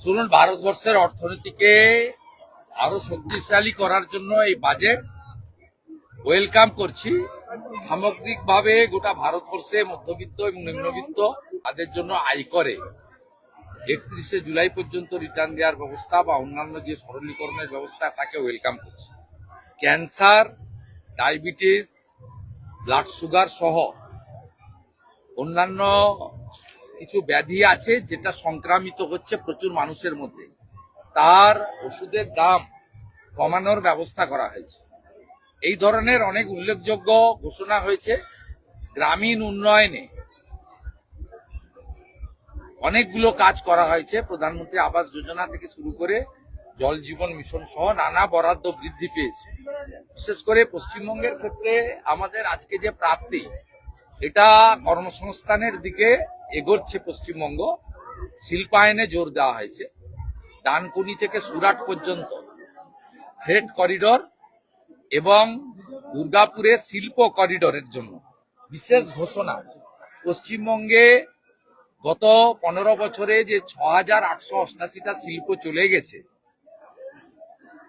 শুনুন, ভারতবর্ষের অর্থনীতিকে আরো শক্তিশালী করার জন্য এই বাজেট ওয়েলকাম করছি। সামগ্রিকভাবে গোটা ভারতবর্ষে মধ্যবিত্ত এবং নিম্নবিত্ত তাদের জন্য আয়করে 31শে জুলাই পর্যন্ত রিটার্ন দেওয়ার ব্যবস্থা বা অন্যান্য যে সরলীকরণের ব্যবস্থা তাকে ওয়েলকাম করছি। ক্যান্সার, ডায়াবেটিস, ব্লাড সুগার সহ অন্যান্য কিছু ব্যাধি আছে যেটা সংক্রামিত হচ্ছে প্রচুর মানুষের মধ্যে, তার ওষুধের দাম কমানোর ব্যবস্থা করা হয়েছে। এই ধরনের অনেক উল্লেখযোগ্য ঘোষণা হয়েছে। গ্রামীণ উন্নয়নে অনেকগুলো কাজ করা হয়েছে। প্রধানমন্ত্রী আবাস যোজনা থেকে শুরু করে জল জীবন মিশন সহ নানা বরাদ্দ বৃদ্ধি পেয়েছে। বিশেষ করে পশ্চিমবঙ্গের ক্ষেত্রে আমাদের আজকে যে প্রাপ্তি, এটা কর্মসংস্থানের দিকে এগোচ্ছে পশ্চিমবঙ্গ। শিল্পায়নে জোর দেওয়া হয়েছে। ডানকুনি থেকে সুরাট পর্যন্ত ফ্রেট করিডর এবং দুর্গাপুরে শিল্প করিডরের জন্য বিশেষ ঘোষণা। পশ্চিমবঙ্গে গত 15 বছরে যে 6888টা শিল্প চলে গেছে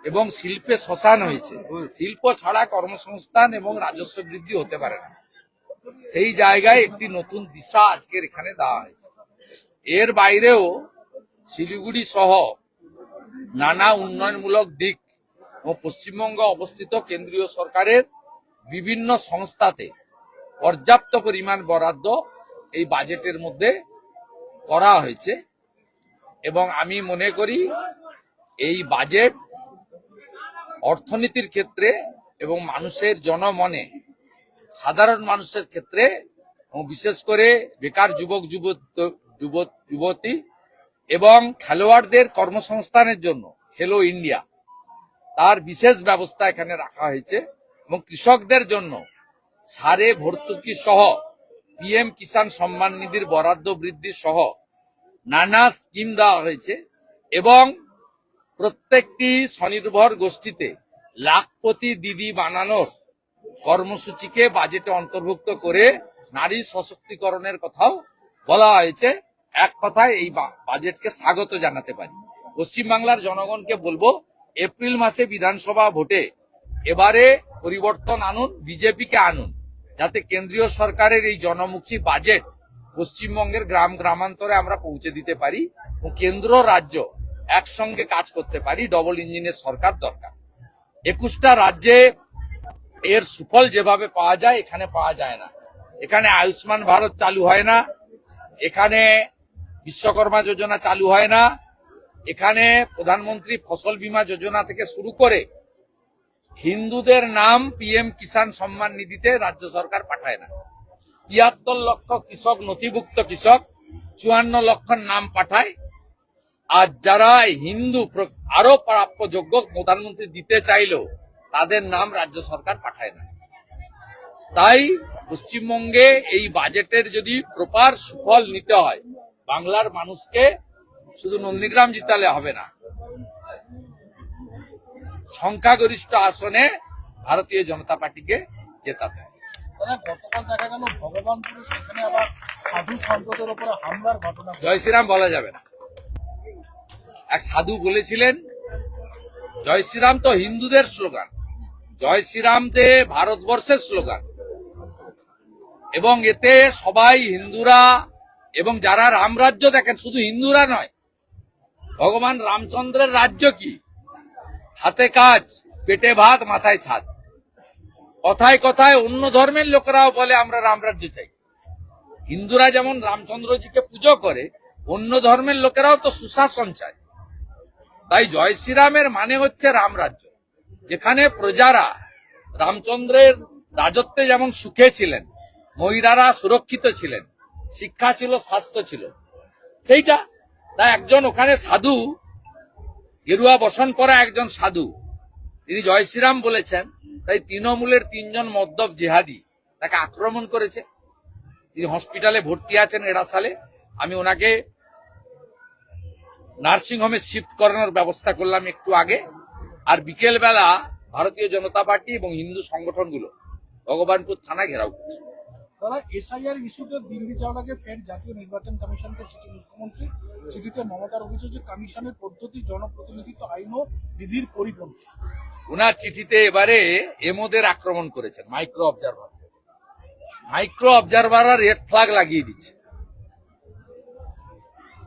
এবং শিল্পে শ্মশান হয়েছে, শিল্প ছাড়া কর্মসংস্থান এবং রাজস্ব বৃদ্ধি হতে পারে না। সেই জায়গায় একটি নতুন দিশা আজকের এখানে দেওয়া হয়েছে। এর বাইরেও শিলিগুড়ি সহ নানা উন্নয়নমূলক দিক ও পশ্চিমবঙ্গ অবস্থিত কেন্দ্রীয় সরকারের বিভিন্ন সংস্থাতে পর্যাপ্ত পরিমাণ বরাদ্দ এই বাজেটের মধ্যে করা হয়েছে এবং আমি মনে করি এই বাজেট অর্থনীতির ক্ষেত্রে এবং মানুষের জনমনে, সাধারণ মানুষের ক্ষেত্রে এবং বিশেষ করে বেকার যুবক যুবতী এবং খেলোয়াড়দের কর্মসংস্থানের জন্য খেলো ইন্ডিয়া তার বিশেষ ব্যবস্থা এখানে রাখা হয়েছে এবং কৃষকদের জন্য সারে ভর্তুকি সহ পিএম কিষাণ সম্মান নিধির বরাদ্দ বৃদ্ধি সহ নানা স্কিম দেওয়া হয়েছে এবং প্রত্যেকটি স্বনির্ভর গোষ্ঠীতে লাখপতি দিদি বানানোর কর্মসূচিকে বাজেটে অন্তর্ভুক্ত করে নারী সশক্তিকরণের কথাও বলা হয়েছে। এক কথায় এই বাজেটকে স্বাগত জানাতে পারি। পশ্চিমবাংলার জনগণকে বলবো, এপ্রিল মাসে বিধানসভা ভোটে এবারে পরিবর্তন আনুন, বিজেপিকে আনুন, যাতে কেন্দ্রীয় সরকারের এই জনমুখী বাজেট পশ্চিমবঙ্গের গ্রামান্তরে আমরা পৌঁছে দিতে পারি এবং কেন্দ্র রাজ্য একসঙ্গে কাজ করতে পারি। ডবল ইঞ্জিনের সরকার দরকার। 21টা রাজ্যে এর সুফল যেভাবে পাওয়া যায় এখানে পাওয়া যায় না। এখানে আয়ুষ্মান ভারত চালু হয় না, এখানে বিশ্বকর্মা যোজনা চালু হয় না, এখানে প্রধানমন্ত্রী ফসল বীমা যোজনা থেকে শুরু করে হিন্দুদের নাম পিএম কিষাণ সম্মান নিধিতে রাজ্য সরকার পাঠায় না। 73 লক্ষ কৃষক নথিভুক্ত কৃষক, 54 লক্ষ নাম পাঠায়। আর যারা হিন্দু আরো প্রাপ্যযোগ্য প্রধানমন্ত্রী দিতে চাইলেও তাদের নাম রাজ্য সরকার পাঠায় না। তাই পশ্চিমবঙ্গে এই বাজেটের যদি প্রপার সুফল নিতে হয়, বাংলার মানুষকে শুধু নন্দীগ্রাম জিতালে হবে না, সংখ্যাগরিষ্ঠ আসনে ভারতীয় জনতা পার্টিকে জেতাতে হবে। গতকাল দেখা গেল ভগবানপুরে সেখানে আবার সাধু সন্তদের উপরে হামলার ঘটনা। জয় শ্রীরাম বলা যাবে না। এক সাধু বলেছিলেন, জয় শ্রীরাম তো হিন্দুদের স্লোগান, জয় শ্রীরাম দে ভারতবর্ষের স্লোগান এবং এতে সবাই হিন্দুরা এবং যারা রামরাজ্য দেখেন, শুধু হিন্দুরা নয়, ভগবান রামচন্দ্রের রাজ্য কি? হাতে কাজ, পেটে ভাত, মাথায় ছাদ। কথায় কথায় অন্য ধর্মের লোকেরাও বলে আমরা রামরাজ্য চাই। হিন্দুরা যেমন রামচন্দ্রজিকে পুজো করে, অন্য ধর্মের লোকেরাও তো সুশাসন চায়। তাই জয় শ্রীরামের মানে হচ্ছে রামরাজ্য, যেখানে প্রজারা রামচন্দ্রের রাজত্বে যেমন সুখে ছিলেন, মহিলারা সুরক্ষিত ছিলেন, শিক্ষা ছিল, স্বাস্থ্য ছিল, সেইটা। তাই একজন ওখানে সাধু, গেরুয়া বসন পরা একজন সাধু, তিনি জয় শ্রীরাম বলেছেন। তাই তৃণমূলের 3 জন মদ্যপ জেহাদি তাকে আক্রমণ করেছে। তিনি হসপিটালে ভর্তি আছেন এড়াসালে। আমি ওনাকে নার্সিংহোমে শিফট করানোর ব্যবস্থা করলাম একটু আগে। আর বিকেল বেলা ভারতীয় জনতা পার্টি এবং হিন্দু সংগঠনগুলো ভগবানপুর থানা ঘেরাও করছে। দাদা, এসআইআর ইস্যুতে দিল্লি যাওয়ার আগে ফের জাতীয় নির্বাচন কমিশনকে চিঠি মুখ্যমন্ত্রী। চিঠিতে মমতার অভিযোগ যে কমিশনের পদ্ধতি জনপ্রতিনিধিত্ব আইন ও বিধির পরিপন্থী। উনার চিঠিতে এবারে এমোদের আক্রমণ করেছেন, মাইক্রো অবজারভার। মাইক্রো অবজারভাররা রেড ফ্ল্যাগ লাগিয়ে দিচ্ছে।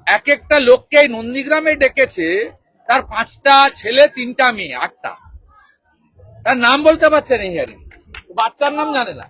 এক একটা লোককে নন্দীগ্রামে ডেকেছে, তার 5টা ছেলে 3টা মেয়ে 8টা, তার নাম বলতে পারছে না, হিয়ারিং বাচ্চার নাম জানে না।